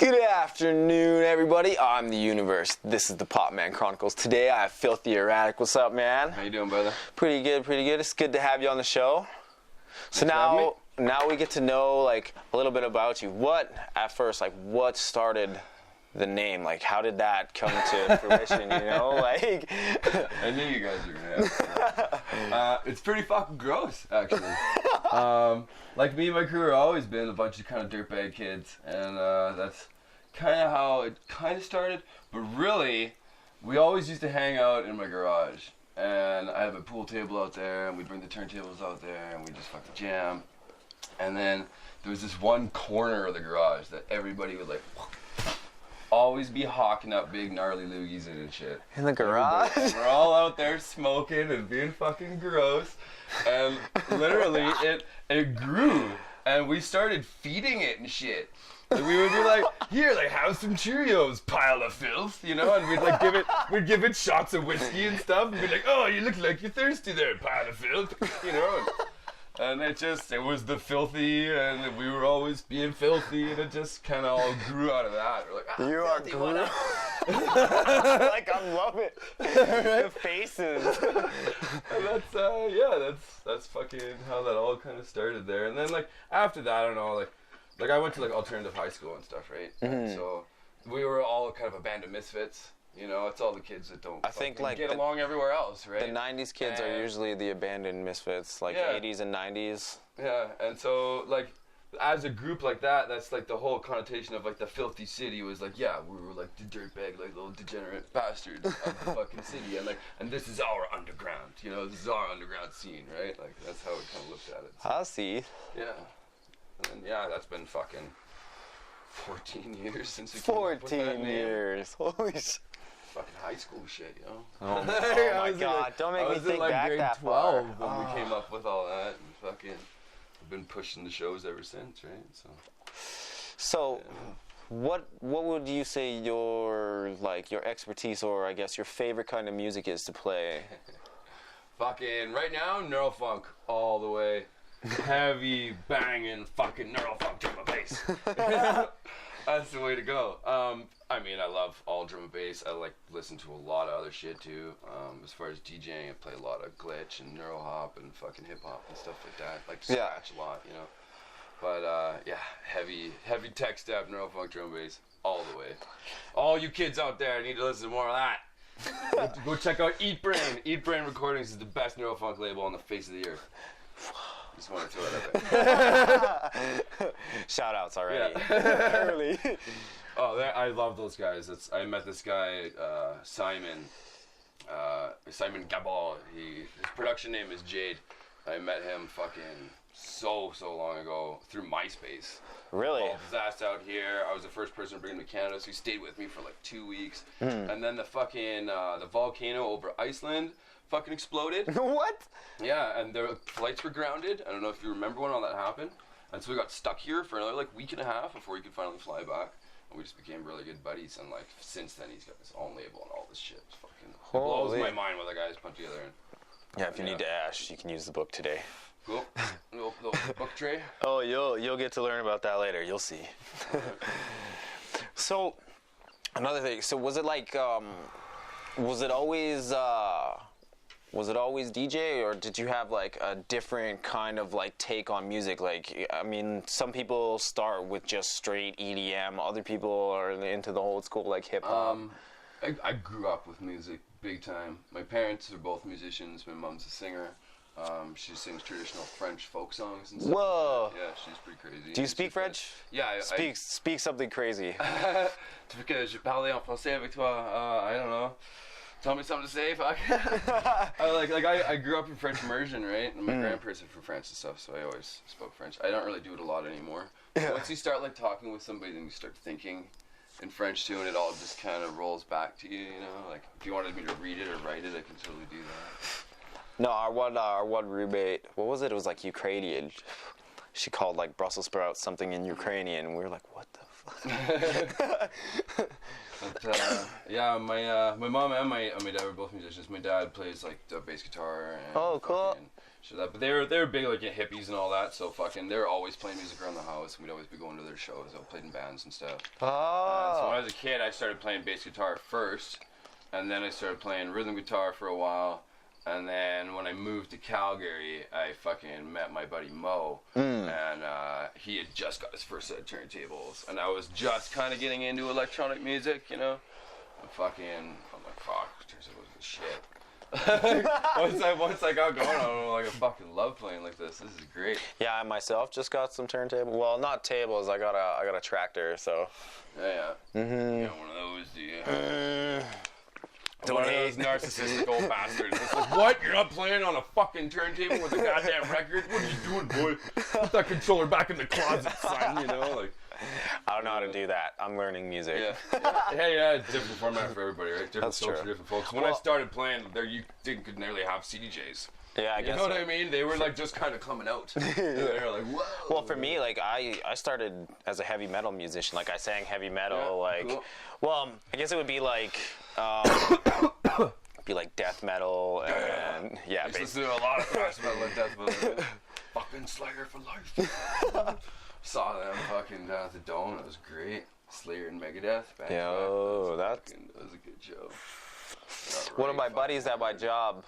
Good afternoon, everybody. I'm the Universe. This is the Potmen Chronicles. Today I have Philthy Eradik. What's up, man? How you doing, brother? Pretty good, pretty good. It's good to have you on the show. So now we get to know like a little bit about you. What started the name? Like, how did that come to fruition? You know, like. I knew you guys were gonna ask. It's pretty fucking gross, actually. Like me and my crew have always been a bunch of kind of dirtbag kids, and that's kind of how it kind of started. But really, we always used to hang out in my garage, and I have a pool table out there, and we'd bring the turntables out there, and we just fucking jam. And then there was this one corner of the garage that everybody would like always be hawking up big gnarly loogies in and shit. In the garage? We're all out there smoking and being fucking gross. And literally it grew, and we started feeding it and shit. And we would be like, here, like, have some Cheerios, pile of filth, you know, and we'd give it shots of whiskey and stuff, and be like, oh, you look like you're thirsty there, pile of filth, you know. And it was the filthy, and we were always being filthy, and it just kind of all grew out of that. We're like, you are gross. Like, I love it. The faces. And that's fucking how that all kind of started there. And then, like, after that, I don't know, like I went to, like, alternative high school and stuff, right? Mm-hmm. And so we were all kind of a band of misfits. You know, it's all the kids that don't get along everywhere else, right? The 90s kids are usually the abandoned misfits, like 80s and 90s. Yeah, and so, like, as a group like that, that's, like, the whole connotation of, like, the filthy city was, like, yeah, we were, like, the dirtbag, like, little degenerate bastards of the fucking city, and, like, and this is our underground, you know, this is our underground scene, right? Like, that's how we kind of looked at it. So, I see. Yeah. And, yeah, that's been fucking 14 years since we 14 years. Holy shit. Fucking high school shit, yo. Oh my god, don't make me think back that far. When we came up with all that, and fucking, I've been pushing the shows ever since, right? So, what would you say your expertise, or I guess your favorite kind of music is to play? Fucking right now, neurofunk all the way, heavy banging fucking neurofunk drum and bass. That's the way to go. I mean, I love all drum and bass. I like listen to a lot of other shit too. As far as DJing, I play a lot of glitch and neuro hop and fucking hip hop and stuff like that. Like scratch a lot, you know. But yeah, heavy tech step, neuro funk drum and bass all the way. All you kids out there need to listen to more of that. Go check out Eat Brain. Eat Brain Recordings is the best neuro funk label on the face of the earth. Just want to throw it up there. Shout outs already. Yeah. Early. Oh, I love those guys. I met this guy, Simon Gabal. His production name is Jade. I met him fucking so long ago through MySpace. Really? Called his ass out here. I was the first person to bring him to Canada, so he stayed with me for like 2 weeks. And then the fucking the volcano over Iceland fucking exploded. What? Yeah, and the flights were grounded. I don't know if you remember when all that happened. And so we got stuck here for another like week and a half before he could finally fly back. And we just became really good buddies. And like since then, he's got his own label and all this shit. It's fucking blows my mind what the guys put together. Yeah, if you need to ash, you can use the book today. Cool. Little book tray. Oh, you'll get to learn about that later. You'll see. So, another thing. So was it like, was it always DJ, or did you have like a different kind of like take on music? Like, I mean, some people start with just straight EDM. Other people are into the old school like hip hop. I grew up with music big time. My parents are both musicians. My mom's a singer. She sings traditional French folk songs and stuff. Whoa! Yeah, she's pretty crazy. Do you speak French? Yeah, speak something crazy. Tu veux que je parle en français avec toi? I don't know. Tell me something to say, fuck. I grew up in French immersion, right? And my grandparents are from France and stuff, so I always spoke French. I don't really do it a lot anymore. Yeah. Once you start like talking with somebody, then you start thinking in French too, and it all just kind of rolls back to you, you know? Like, if you wanted me to read it or write it, I can totally do that. No, our one roommate, what was it? It was like Ukrainian. She called like Brussels sprouts something in Ukrainian, and we were like, what the fuck? But, yeah, my mom and my dad were both musicians. My dad plays like the bass guitar. And oh, cool. Shit, but they were big like hippies and all that. So fucking, they're always playing music around the house. We'd always be going to their shows. I played in bands and stuff. Oh. So when I was a kid, I started playing bass guitar first, and then I started playing rhythm guitar for a while. And then when I moved to Calgary, I fucking met my buddy Mo, and he had just got his first set of turntables, and I was just kind of getting into electronic music, you know. I'm like, fuck, turntables is shit. once I got going, I fucking love playing like this. This is great. Yeah, I myself just got some turntable. Well, not tables. I got a tractor, so. Yeah. Mm-hmm. You got one of those, do you? One of those narcissistic old bastards. It's like, what? You're not playing on a fucking turntable with a goddamn record? What are you doing, boy? Put that controller back in the closet, son, you know? Like, I don't know how to do that. I'm learning music. Yeah, different format for everybody, right? Different That's folks true. for different folks. When I started playing, you could nearly have CDJs. Yeah, I guess. You know what I mean? They were like just kind of coming out. They were like, whoa. Well, for me, like I started as a heavy metal musician. Like I sang heavy metal. Cool. Well, I guess it would be like death metal and I used to do a lot of thrash metal and death metal. Fucking Slayer for life. Saw them fucking down at the Dome. It was great. Slayer and Megadeth. Yo, that was a good show. One of my buddies at my job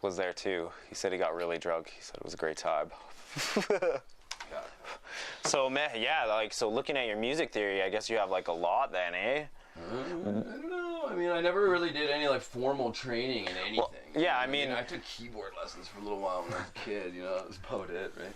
was there too. He said he got really drunk. He said it was a great time. So man, so looking at your music theory, I guess you have like a lot then, eh? I don't know. I mean, I never really did any like formal training in anything. Well, yeah, I mean, I took keyboard lessons for a little while when I was a kid. You know, that was about it, right?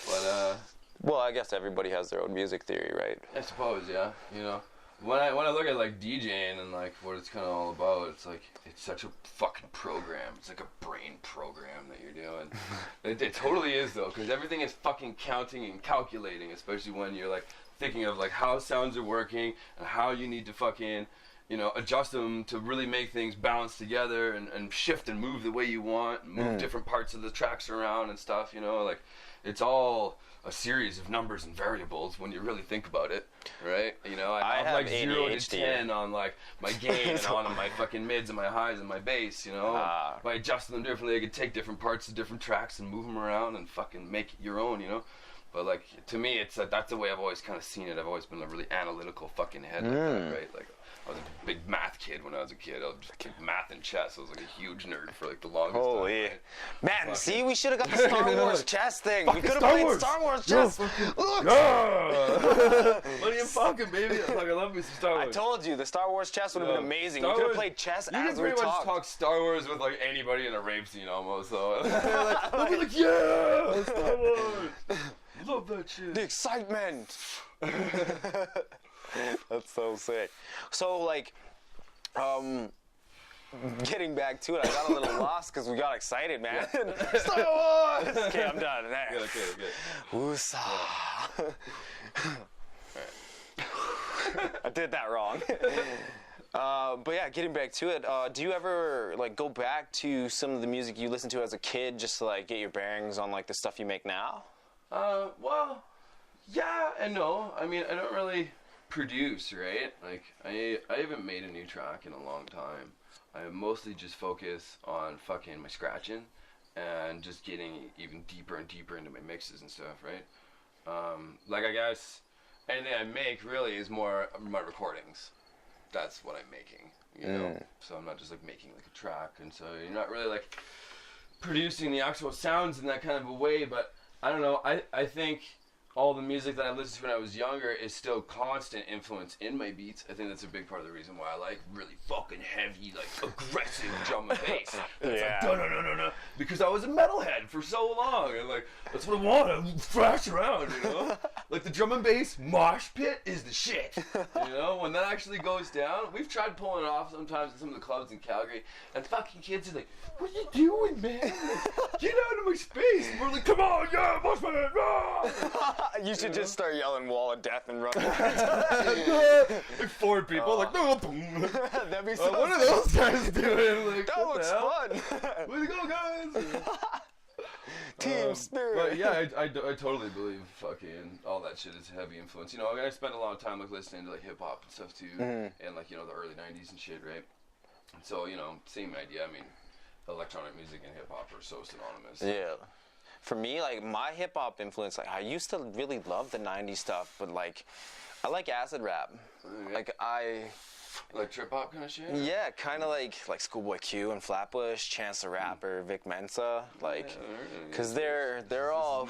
But well, I guess everybody has their own music theory, right? I suppose, yeah. You know, when I look at like DJing and like what it's kind of all about, it's like it's such a fucking program. It's like a brain program that you're doing. It totally is though, because everything is fucking counting and calculating, especially when you're like thinking of like how sounds are working and how you need to fucking, you know, adjust them to really make things balance together and shift and move the way you want, move different parts of the tracks around and stuff. You know, like it's all a series of numbers and variables when you really think about it, right? You know, I have like 0 to 10 on like my gain and on my fucking mids and my highs and my bass, you know? If I adjust them differently, I could take different parts of different tracks and move them around and fucking make it your own, you know? But like, to me, it's that's the way I've always kind of seen it. I've always been a really analytical fucking head like that, right? Like, I was a big math kid when I was a kid. I was just like math and chess. I was like a huge nerd for like the longest time. Right? Man, see, we should have got the Star Wars chess thing. We could have played Star Wars chess. Look. What are you fucking, baby? I love me some Star Wars. I told you, the Star Wars chess would have been amazing. We could have played chess as we talked. You can pretty much talk Star Wars with like anybody in a rape scene almost. So they'll be like, yeah, Star Wars. Love that shit. The excitement. That's so sick. So like, getting back to it, I got a little lost because we got excited, man. Yeah. Star Wars. Okay, I'm done. Okay. Woosah. I did that wrong. But yeah, getting back to it, do you ever like go back to some of the music you listened to as a kid just to like get your bearings on like the stuff you make now? Well, yeah and no. I mean, I don't really produce, right? Like, I haven't made a new track in a long time. I mostly just focus on fucking my scratching and just getting even deeper and deeper into my mixes and stuff, right? Like, I guess anything I make really is more my recordings. That's what I'm making, you know? So I'm not just like making like a track, and so you're not really like producing the actual sounds in that kind of a way, but I don't know, I think all the music that I listened to when I was younger is still constant influence in my beats. I think that's a big part of the reason why I like really fucking heavy, like aggressive drum and bass. It's like da-da-da-da-da, because I was a metalhead for so long, and like that's what I want. I thrash around, you know. Like the drum and bass mosh pit is the shit. You know, when that actually goes down, we've tried pulling it off sometimes at some of the clubs in Calgary, and fucking kids are like, "What are you doing, man? Get out of my space!" And we're like, "Come on, yeah, mosh pit!" Ah! You should just start yelling "Wall of Death" and run. Like 4 people, like no, that'd be so. What are those guys doing? Like, that looks fun. Way to go, guys! Team spirit. But yeah, I totally believe fucking all that shit is a heavy influence. You know, I spent a lot of time like listening to like hip hop and stuff too, and like, you know, the early '90s and shit, right? And so, you know, same idea. I mean, electronic music and hip hop are so synonymous. Yeah. for me, like my hip hop influence, like I used to really love the '90s stuff, but like I like acid rap. Like Like trip hop kind of shit? Yeah, kind of like Schoolboy Q and Flatbush, Chance the Rapper, Vic Mensa, like, cause they're all,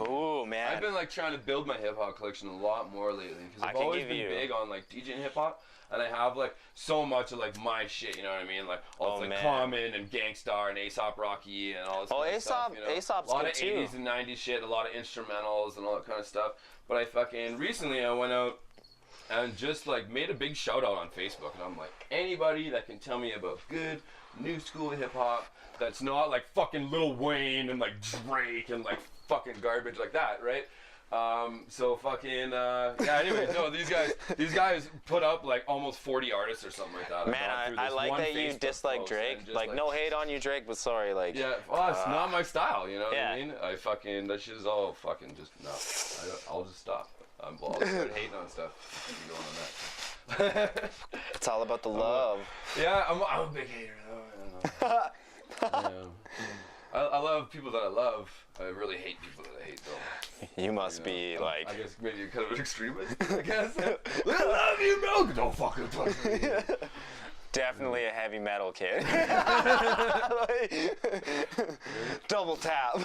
ooh man. I've been like trying to build my hip hop collection a lot more lately, because I've always been big on like DJing hip hop, and I have like so much of like my shit, you know what I mean? Like all like Common and Gangstar and Aesop Rocky and all this kind of stuff. You know? Aesop's a lot good of too. 80s and 90s shit, a lot of instrumentals and all that kind of stuff. But I fucking recently I went out and just like made a big shout out on Facebook, and I'm like, anybody that can tell me about good new school hip hop that's not like fucking Lil Wayne and like Drake and like fucking garbage like that, right? So fucking yeah. Anyways, no, these guys put up like almost 40 artists or something like that. Man, I like that you dislike Drake. Like no hate on you, Drake, but sorry, like. Yeah, well, it's not my style, you know what I mean? I fucking that shit is all fucking just no. I'll just stop. I'll just start hating on stuff. Keep going on that. It's all about the love. Yeah, I'm a big hater though. I love people that I love. I really hate people that I hate though. You must be like. I guess maybe you're kind of an extremist. I guess. I love you, bro. Don't fucking touch me. Definitely a heavy metal kid. Double tap.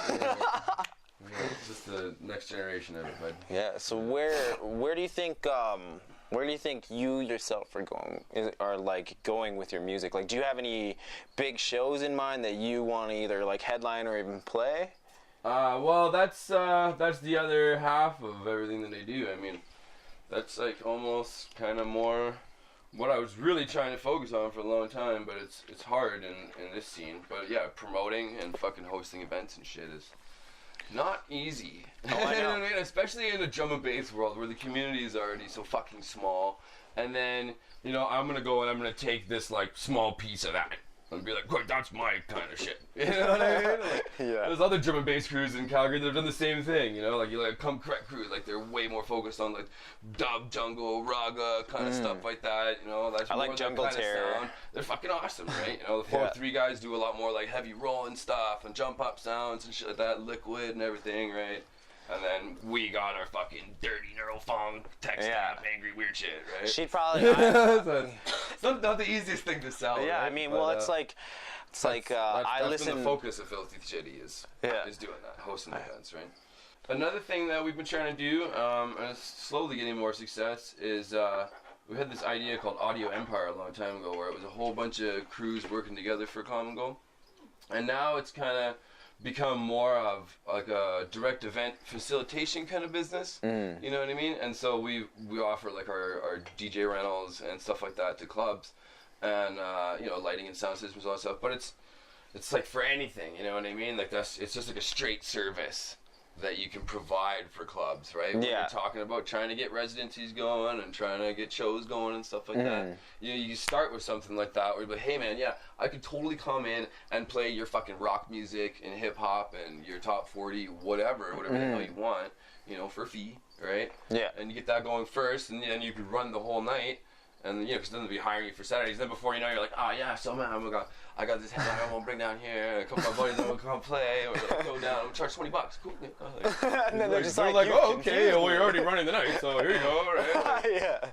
It's just the next generation of it, bud. Yeah. So where do you think you yourself are going with your music? Like, do you have any big shows in mind that you want to either like headline or even play? Well, that's the other half of everything that I do. I mean, that's like almost kind of more what I was really trying to focus on for a long time, but it's hard in this scene. But yeah, promoting and fucking hosting events and shit is not easy. Oh, I know. You know what I mean? Especially in the drum and bass world where the community is already so fucking small. And then, you know, I'm gonna go and I'm gonna take this like small piece of that and be like, "Good, that's my kind of shit." You know what I mean? Like, Yeah. There's other drum and bass crews in Calgary that have done the same thing. You know, like you like Come Correct crew, like they're way more focused on like dub, jungle, raga kind of stuff like that. You know, that's I more like their Jungle kind of Terror. sound. They're fucking awesome, right? You know, the 4-3 guys do a lot more like heavy rolling stuff and jump up sounds and shit like that, liquid and everything, right? And then we got our fucking dirty neurofunk, tech step, angry weird shit, right? She'd probably. It's not the easiest thing to sell. Yeah, right? I mean, But, well, it's like I that's been listen. the focus of Philthy Shitty is doing that, hosting events, right? Another thing that we've been trying to do, and it's slowly getting more success, is we had this idea called Audio Empire a long time ago, where it was a whole bunch of crews working together for a common goal, and now it's kind of become more of like a direct event facilitation kind of business. You know what I mean? And so we offer like our DJ rentals and stuff like that to clubs, and you know, lighting and sound systems, all that stuff. But it's like for anything, you know what I mean? Like it's just like a straight service that you can provide for clubs, right? When you're talking about trying to get residencies going and trying to get shows going and stuff like that. You know, you start with something like that where you're like, hey man, yeah, I could totally come in and play your fucking rock music and hip hop and your top 40, whatever the hell you want, you know, for a fee, right? Yeah. And you get that going first, and then you could run the whole night. And you know, because then they'll be hiring you for Saturdays. Then before you know, you're like, oh yeah, so man, I got this headline I want to bring down here. A couple of my buddies that will come play, or like, go down. We'll charge $20. Cool. And then they're just like, oh, okay, well, you're already running the night, so here you go, right? Yeah.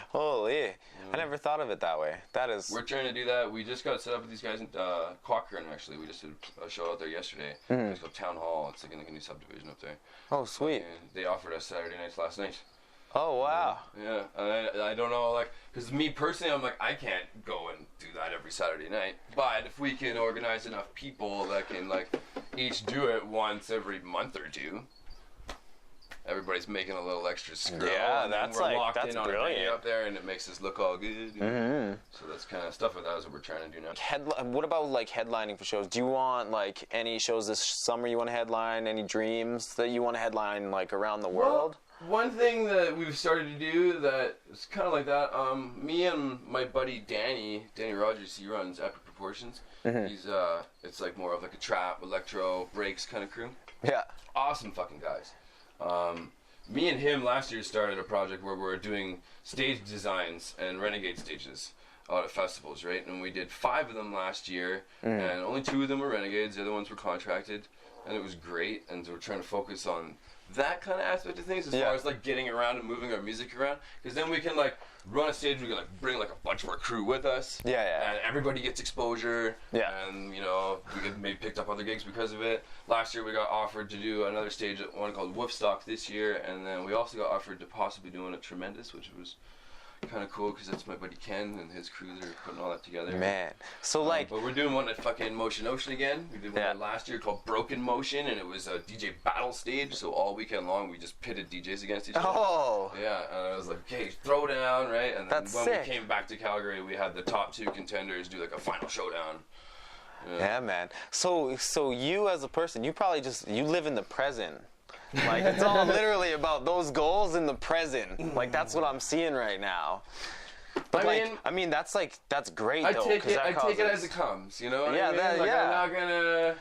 Holy, I never thought of it that way. That is. We're trying to do that. We just got set up with these guys in Cochrane, actually. We just did a show out there yesterday. It's called Town Hall. It's like a new subdivision up there. Oh, sweet. And they offered us Saturday nights last night. Oh, wow. Yeah, and I don't know, like, because me personally, I'm like, I can't go and do that every Saturday night. But if we can organize enough people that can, like, each do it once every month or two, everybody's making a little extra screw. Yeah, that's brilliant. Up there, and it makes us look all good. You know? So that's kind of stuff like that is what we're trying to do now. What about like headlining for shows? Do you want like any shows this summer you want to headline? Any dreams that you want to headline like around the world? One thing that we've started to do that is kind of like that, me and my buddy Danny Rogers, he runs Epic Proportions. He's, it's like more of like a trap, electro, breaks kind of crew. Yeah. Awesome fucking guys. Me and him last year started a project where we're doing stage designs and renegade stages out at festivals, right? And we did 5 of them last year, and only 2 of them were renegades, the other ones were contracted. and it was great. And so we're trying to focus on that kind of aspect of things as far as like getting around and moving our music around, because then we can like run a stage, we can like bring like a bunch of our crew with us, and everybody gets exposure, and you know, we get maybe picked up other gigs because of it. Last year we got offered to do another stage at one called Woofstock this year, and then we also got offered to possibly doing a Tremendous, which was kind of cool because that's my buddy Ken and his crew. They're putting all that together. Man, so like, but we're doing one at fucking Motion Ocean again. We did one last year called Broken Motion, and it was a DJ battle stage. So all weekend long, we just pitted DJs against each other. Oh, yeah. And I was like, okay, throw down, right? And then when we came back to Calgary, we had the top 2 contenders do like a final showdown. Yeah, man. So you as a person, you probably you live in the present. Like, it's all literally about those goals in the present. Like, that's what I'm seeing right now. But I mean, that's great though. I take it as it comes, you know what I mean? I'm not gonna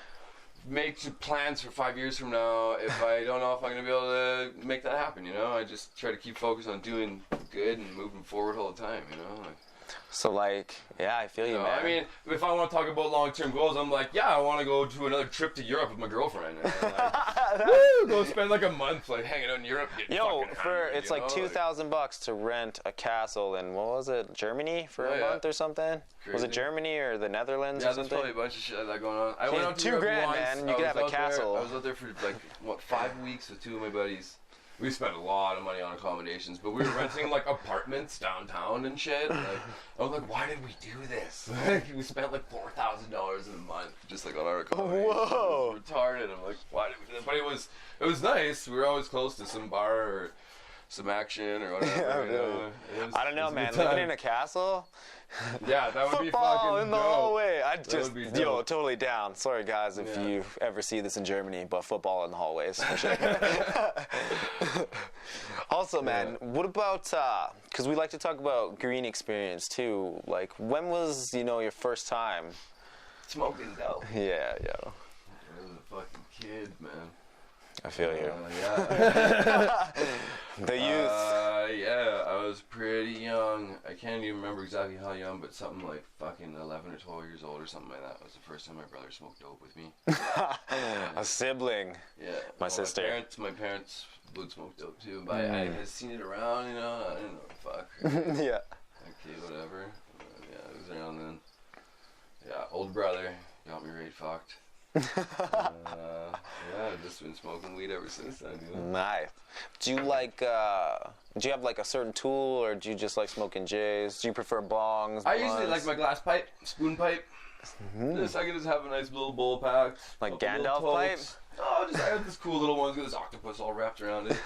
make plans for 5 years from now if I don't know if I'm gonna be able to make that happen, you know? I just try to keep focused on doing good and moving forward all the time, you know? So like, yeah, I feel you, man. I mean, if I want to talk about long-term goals, I'm like, yeah, I want to go to another trip to Europe with my girlfriend. And like, woo, go spend like a month like hanging out in Europe. It's like $2,000 to rent a castle in, what was it, Germany for a month or something? Crazy. Was it Germany or the Netherlands or something? Yeah, there's probably a bunch of shit like that going on. I went out to $2,000, man, and you could have a castle. I was out there for like 5 weeks with 2 of my buddies. We spent a lot of money on accommodations, but we were renting like apartments downtown and shit. Like, I was like, why did we do this? We spent like $4,000 in a month just like on our accommodations. Whoa! It was retarded. I'm like, why did we do that? But it was nice. We were always close to some bar or some action or whatever. I don't know, man. Living in a castle. Yeah, that would be fucking football in the dope. hallway. Totally down. Sorry, guys, if you ever see this in Germany, but football in the hallways for sure. Also, man, what about? Because we like to talk about green experience too. Like, when was your first time smoking dope? Yeah. I was a fucking kid, man. I feel you. Yeah. The youth. Yeah, I was pretty young. I can't even remember exactly how young, but something like fucking 11 or 12 years old or something like that. It was the first time my brother smoked dope with me. A sibling. Yeah. My sister. My parents would smoke dope too, but I had seen it around, I didn't know what the fuck. Yeah. Okay, whatever. Yeah, it was around then. Yeah, old brother got me right fucked. I've just been smoking weed ever since then. Nice. Do you like? Do you have like a certain tool, or do you just like smoking J's? Do you prefer bongs? I usually like my glass pipe, spoon pipe. Just I can just have a nice little bowl pack. Like Gandalf pipe. Oh, I have this cool little one with this octopus all wrapped around it.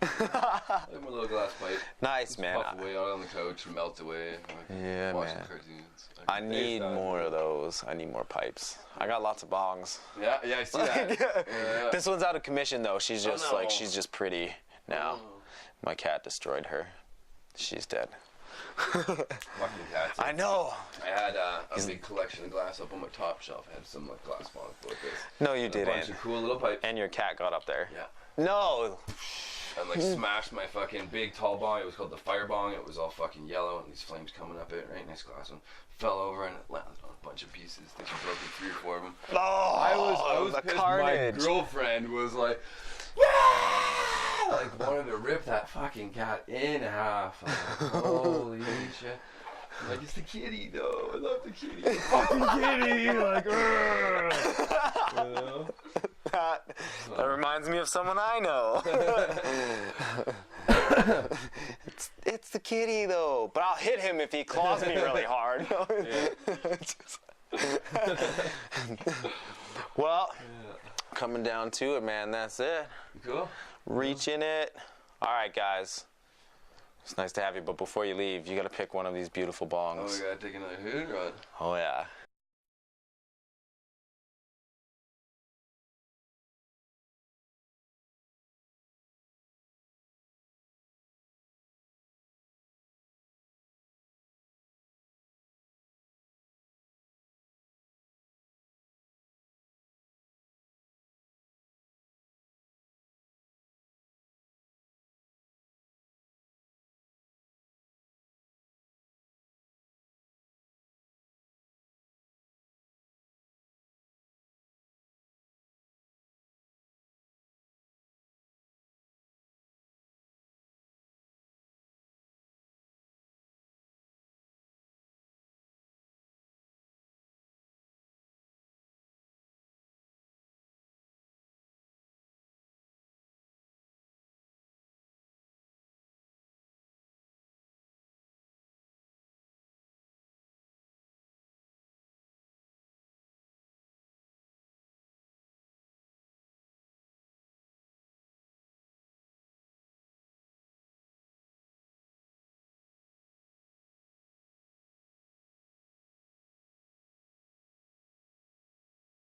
I have my little glass pipe. Nice, just man. Puff away out on the couch, melt away. Yeah, man. Cartoons. I need more of those. I need more pipes. I got lots of bongs. Yeah, I see that. Yeah. This one's out of commission though. She's just she's just pretty now. My cat destroyed her. She's dead. Fucking cats. I know. I had a big collection of glass up on my top shelf. I had some like glass bongs like this. No, you didn't. A bunch of cool little pipes. And your cat got up there. Yeah. No. And like smashed my fucking big tall bong. It was called the fire bong. It was all fucking yellow and these flames coming up it. Right, nice glass one. Fell over and it landed on a bunch of pieces. I think she broke 3 or 4 of them. Oh, I was pissed. carnage. My girlfriend was like, yeah! Like wanted to rip that fucking cat in half. Like, holy shit. I'm like, it's the kitty though. I love the kitty. The fucking kitty. Like, you know? That reminds me of someone I know. It's the kitty though, but I'll hit him if he claws me really hard. Well, coming down to it, man. That's it. Cool. Reaching it. All right, guys. It's nice to have you, but before you leave, you got to pick one of these beautiful bongs. Oh, we got to take another hood run. Oh yeah.